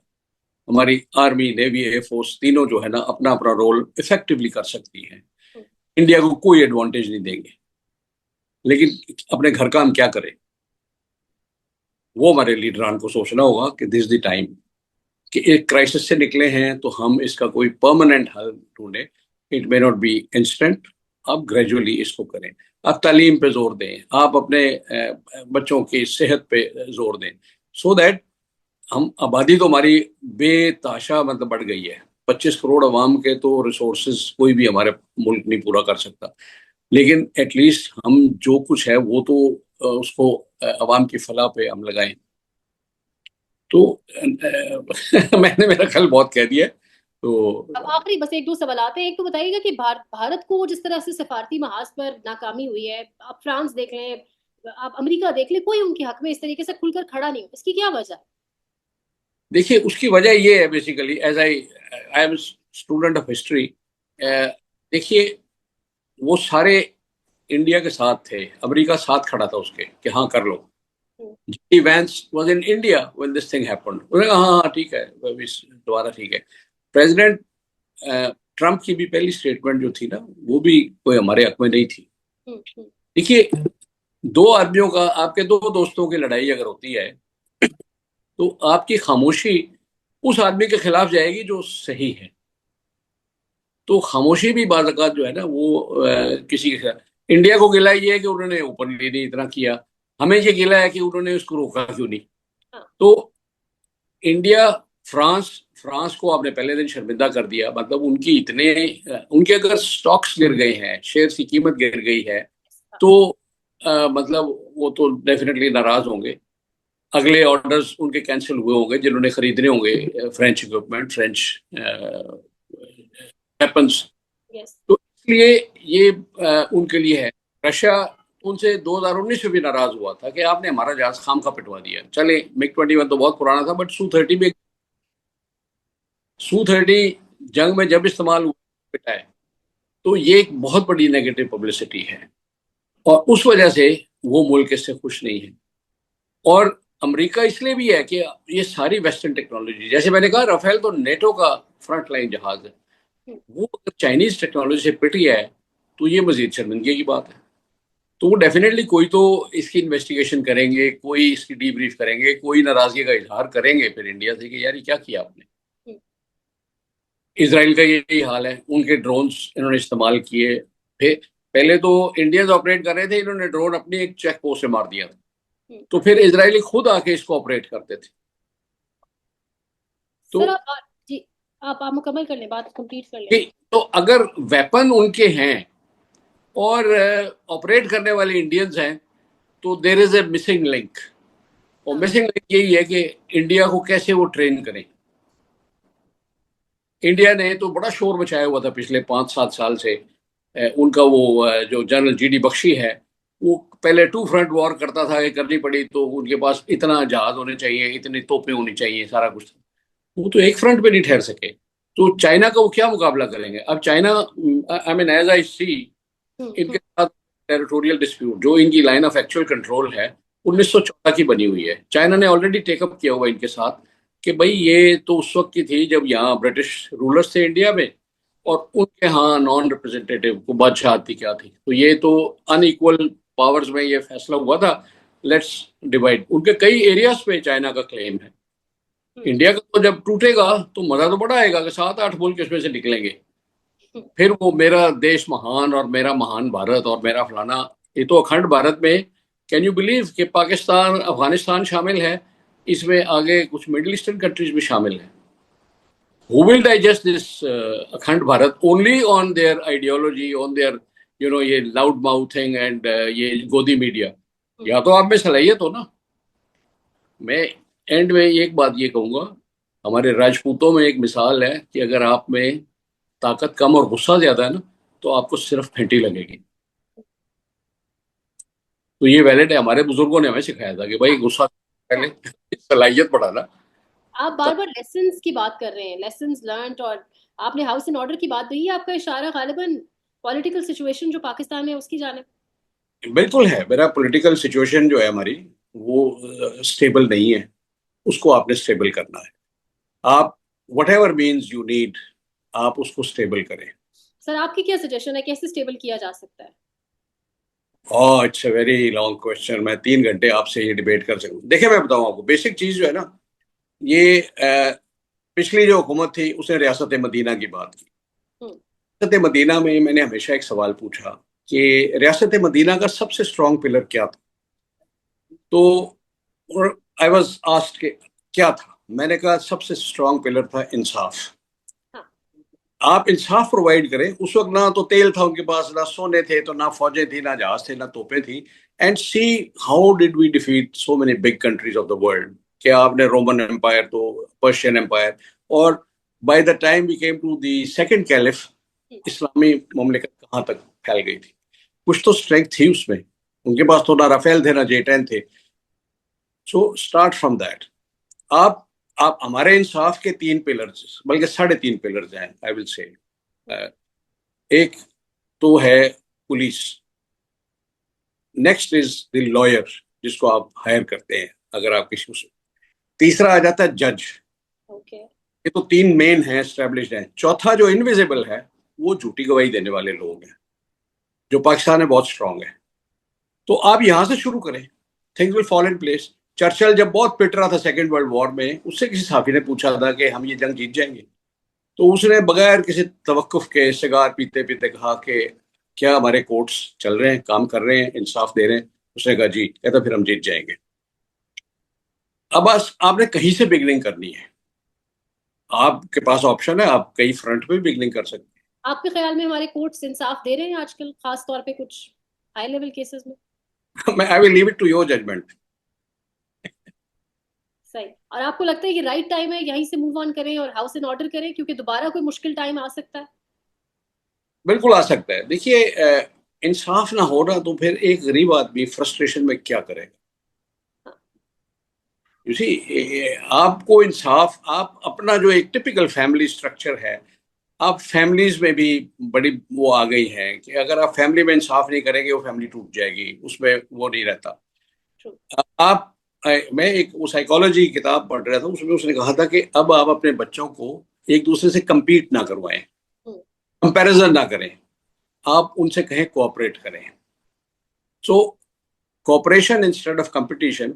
हमारी आर्मी, नेवी, एयरफोर्स तीनों जो है ना अपना अपना रोल इफेक्टिवली कर सकती है, इंडिया को कोई एडवांटेज नहीं देंगे। लेकिन अपने घर का हम क्या करें, वो हमारे लीडरान को सोचना होगा कि दिस द टाइम कि एक क्राइसिस से निकले हैं तो हम इसका कोई परमानेंट हल ढूंढें। It may not be instant, आप ग्रेजुअली इसको करें, आप तालीम पे जोर दें, आप अपने बच्चों की सेहत पे जोर दें, सो दैट हम आबादी तो हमारी बेताशा मतलब बढ़ गई है, 25 करोड़ अवाम के तो रिसोर्सेज कोई भी हमारे मुल्क नहीं पूरा कर सकता, लेकिन एटलीस्ट हम जो कुछ है वो तो उसको अवाम की फलाह पे हम लगाएं। तो मैंने मेरा ख्याल बहुत कह दिया। तो अब आखिरी बस एक दो सवाल आते हैं। एक तो बताइएगा कि भारत को जिस तरह से सफारती महाज पर नाकामी हुई है, आप फ्रांस देख लें, आप अमेरिका देख लें, कोई उनके हक में इस तरीके से खुलकर खड़ा नहीं हो, इसकी क्या वजह? देखिए उसकी वजह ये है basically, as I am student of history, देखिए वो सारे इंडिया के साथ थे, अमेरिका साथ खड़ा था उसके कि हाँ कर लो। जी Vance was in India when this thing happened, उन्होंने कहा हाँ हाँ ठीक है, दोबारा ठीक है। प्रेसिडेंट ट्रम्प की भी पहली स्टेटमेंट जो थी ना वो भी कोई हमारे हक में नहीं थी। देखिए दो आदमियों का, आपके दो दोस्तों की लड़ाई अगर होती है तो आपकी खामोशी उस आदमी के खिलाफ जाएगी जो सही है। तो खामोशी भी बाज़ औक़ात जो है ना वो किसी के खिलाफ, इंडिया को गिला ये है कि उन्होंने ओपनली नहीं इतना किया, हमें ये गिला है कि उन्होंने उसको रोका क्यों नहीं। तो इंडिया फ्रांस फ्रांस को आपने पहले दिन शर्मिंदा कर दिया, मतलब उनकी इतने उनके अगर स्टॉक्स गिर गए हैं, शेयर की कीमत गिर गई है, तो मतलब वो तो डेफिनेटली नाराज होंगे, अगले ऑर्डर्स उनके कैंसिल हुए होंगे जिन्होंने खरीदने होंगे फ्रेंच इक्विपमेंट, फ्रेंच वेपन्स। तो इसलिए ये उनके लिए है। रशिया उनसे 2019 में भी नाराज हुआ था कि आपने हमारा जहाज खाम का पिटवा दिया। चले मिग-21 तो बहुत पुराना था, बट सू-30 में, सू-30 जंग में जब इस्तेमाल हुआ पिटा है, तो ये एक बहुत बड़ी नेगेटिव पब्लिसिटी है और उस वजह से वो मुल्क इससे खुश नहीं है। और अमेरिका इसलिए भी है कि ये सारी वेस्टर्न टेक्नोलॉजी, जैसे मैंने कहा राफेल तो नेटो का फ्रंट लाइन जहाज है, वो अगर चाइनीज टेक्नोलॉजी से पिटी है तो ये मजीद शर्मिंदगी की बात है। तो वो डेफिनेटली कोई तो इसकी इन्वेस्टिगेशन करेंगे, कोई इसकी डीब्रीफ करेंगे, कोई नाराजगी का इजहार करेंगे फिर इंडिया से कि यार ये क्या किया आपने। इसराइल का यही हाल है, उनके ड्रोन्स इन्होंने इस्तेमाल किए, फिर पहले तो इंडियंस ऑपरेट कर रहे थे, इन्होंने ड्रोन अपनी एक चेक पोस्ट से मार दिया था, तो फिर इजरायली खुद आके इसको ऑपरेट करते थे। तो सर आप मुकम्मल कर लें, बात कंप्लीट कर लें। तो अगर वेपन उनके हैं और ऑपरेट करने वाले इंडियंस हैं तो there is a missing link, और मिसिंग लिंक यही है कि इंडिया को कैसे वो ट्रेन करें। इंडिया ने तो बड़ा शोर मचाया हुआ था पिछले 5-7 साल से, उनका वो जो जनरल जीडी बख्शी है वो पहले 2 फ्रंट वॉर करता था, करनी पड़ी तो उनके पास इतना जहाज होने चाहिए, इतनी तोपें होनी चाहिए, सारा कुछ। वो तो एक फ्रंट पे नहीं ठहर सके, तो चाइना का वो क्या मुकाबला करेंगे। अब China, I mean as I see, इनके साथ टेरिटोरियल डिस्प्यूट, जो इनकी लाइन ऑफ एक्चुअल कंट्रोल है 1914 की बनी हुई है, चाइना ने ऑलरेडी टेकअप किया हुआ इनके साथ कि भाई ये तो उस वक्त की थी जब यहाँ ब्रिटिश रूलर्स थे इंडिया में, और उनके यहाँ नॉन रिप्रेजेंटेटिव को बादशाहती क्या थी, तो ये तो अनइक्वल पावर्स में ये फैसला हुआ था, लेट्स डिवाइड। उनके कई एरियाज पे चाइना का क्लेम है। इंडिया का तो जब टूटेगा तो मजा तो बड़ा आएगा कि 7-8 मुल्क इसमें से निकलेंगे, फिर वो मेरा देश महान और मेरा महान भारत और मेरा फलाना। ये तो अखंड भारत में कैन यू बिलीव कि पाकिस्तान, अफगानिस्तान शामिल है, इसमें आगे कुछ मिडिल ईस्टर्न कंट्रीज भी शामिल हैं। Who will digest this अखंड Bharat only on their ideology, on their ये loud mouthing and ये गोदी मीडिया? या तो आप में सलाहियत हो ना। मैं एंड में एक बात ये कहूंगा, हमारे राजपूतों में एक मिसाल है कि अगर आप में ताकत कम और गुस्सा ज्यादा है ना, तो आपको सिर्फ फेंटी लगेगी। तो ये वैलिड है, हमारे बुजुर्गों ने हमें सिखाया था कि भाई गुस्सा पहले सलाहियत बढ़ाना। आप बार बार लेसन्स की बात कर रहे हैं, लेसन्स लर्नड, और आपने हाउस एंड ऑर्डर की बात कही है, आपका इशारा गालिबन पॉलिटिकल सिचुएशन जो पाकिस्तान में है उसकी जानिब। बिल्कुल है, मेरा पॉलिटिकल सिचुएशन जो है हमारी वो स्टेबल नहीं है, उसको आपने स्टेबल करना है। आप what ever means you need, आप उसको स्टेबल करें। सर आपकी क्या सजेशन है, कैसे स्टेबल किया जा सकता है? It's a very long question, मैं 3 घंटे आपसे ये डिबेट कर सकूँ। देखिए मैं बताऊँ आपको, बेसिक चीज जो है ना, ये पिछली जो हुकूमत थी उसने रियासत मदीना की बात की। रियासत मदीना में मैंने हमेशा एक सवाल पूछा कि रियासत मदीना का सबसे स्ट्रॉन्ग पिलर क्या था। तो आई वाज आस्क्ड कि क्या था, मैंने कहा सबसे स्ट्रॉन्ग पिलर था इंसाफ। आप इंसाफ प्रोवाइड करें। उस वक्त ना तो तेल था उनके पास, ना सोने थे, तो ना फौजें थी, ना जहाज थे, ना तोपें थी। And see how did we defeat so many big countries of the world. क्या आपने रोमन एम्पायर, तो पर्शियन एम्पायर, और by the time we came to the second caliph, इस्लामी ममलिकत कहाँ तक फैल गई थी। कुछ तो स्ट्रेंथ थी उसमें, उनके पास तो ना राफेल थे, ना J-10 थे। So start from that. आप हमारे इंसाफ के 3 पिलर्स, बल्कि 3.5 पिलर्स हैं, आई विल से। एक तो है police, next is the lawyer जिसको आप हायर करते हैं अगर आप किसी से, तीसरा आ जाता है जज। ये तो 3 मेन हैं, एस्टेब्लिश्ड हैं। चौथा जो इनविजिबल है वो झूठी गवाही देने वाले लोग हैं, जो पाकिस्तान में बहुत स्ट्रांग है। तो आप यहां से शुरू करें, things will fall in place. Churchill जब बहुत पिट रहा था सेकेंड वर्ल्ड वॉर में, उससे किसी साथी ने पूछा था कि हम ये जंग जीत जाएंगे, तो उसने बगैर किसी तवक्कुफ के सिगार पीते पीते कहा कि क्या हमारे कोर्ट्स चल रहे हैं, काम कर रहे हैं, इंसाफ दे रहे हैं? उसने कहा जी। कहता फिर हम जीत जाएंगे। अब बस आपने कहीं से बिगनिंग करनी है, आपके पास ऑप्शन है, आप कई फ्रंट पे बिगनिंग कर सकते आपके ख्याल में हमारे कोर्ट्स इंसाफ दे रहे हैं आजकल, खास तौर पे कुछ हाई लेवल केसेस में? हैं। मैं I will leave it to your judgement. सही। और आपको लगता है कि राइट टाइम है यहीं से मूव ऑन करें और हाउस एंड ऑर्डर करें, क्योंकि दोबारा कोई मुश्किल टाइम आ सकता है? बिल्कुल आ सकता है। देखिए इंसाफ ना हो रहा तो फिर एक गरीब आदमी फ्रस्ट्रेशन में क्या करेगा। यू सी, आपको इंसाफ, आप अपना जो एक टिपिकल फैमिली स्ट्रक्चर है, आप फैमिलीज में भी बड़ी वो आ गई है कि अगर आप फैमिली में इंसाफ नहीं करेंगे वो फैमिली टूट जाएगी, उसमें वो नहीं रहता। आप मैं एक वो साइकोलॉजी की किताब पढ़ रहा था, उसमें उसने कहा था कि अब आप अपने बच्चों को एक दूसरे से compete ना करवाएं, कंपैरिजन ना करें, आप उनसे कहें कोऑपरेट करें। सो कोऑपरेशन इंस्टेड ऑफ कंपटीशन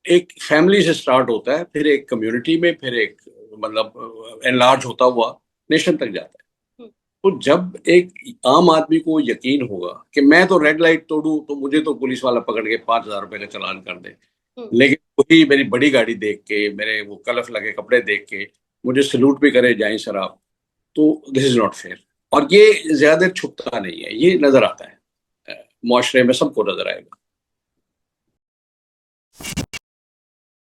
एक फैमिली से स्टार्ट होता है, फिर एक कम्युनिटी में, फिर एक मतलब एनलार्ज होता हुआ नेशन तक जाता है। तो जब एक आम आदमी को यकीन होगा कि मैं तो रेड लाइट तोड़ूं तो मुझे तो पुलिस वाला पकड़ के 5,000 रुपए का चालान कर दे, लेकिन वही मेरी बड़ी गाड़ी देख के, मेरे वो कलफ लगे कपड़े देख के मुझे सल्यूट भी करे, जाए सर आप, तो दिस इज नॉट फेयर। और ये ज्यादा छुपता नहीं है, ये नजर आता है, मुआशरे में सबको नजर आएगा।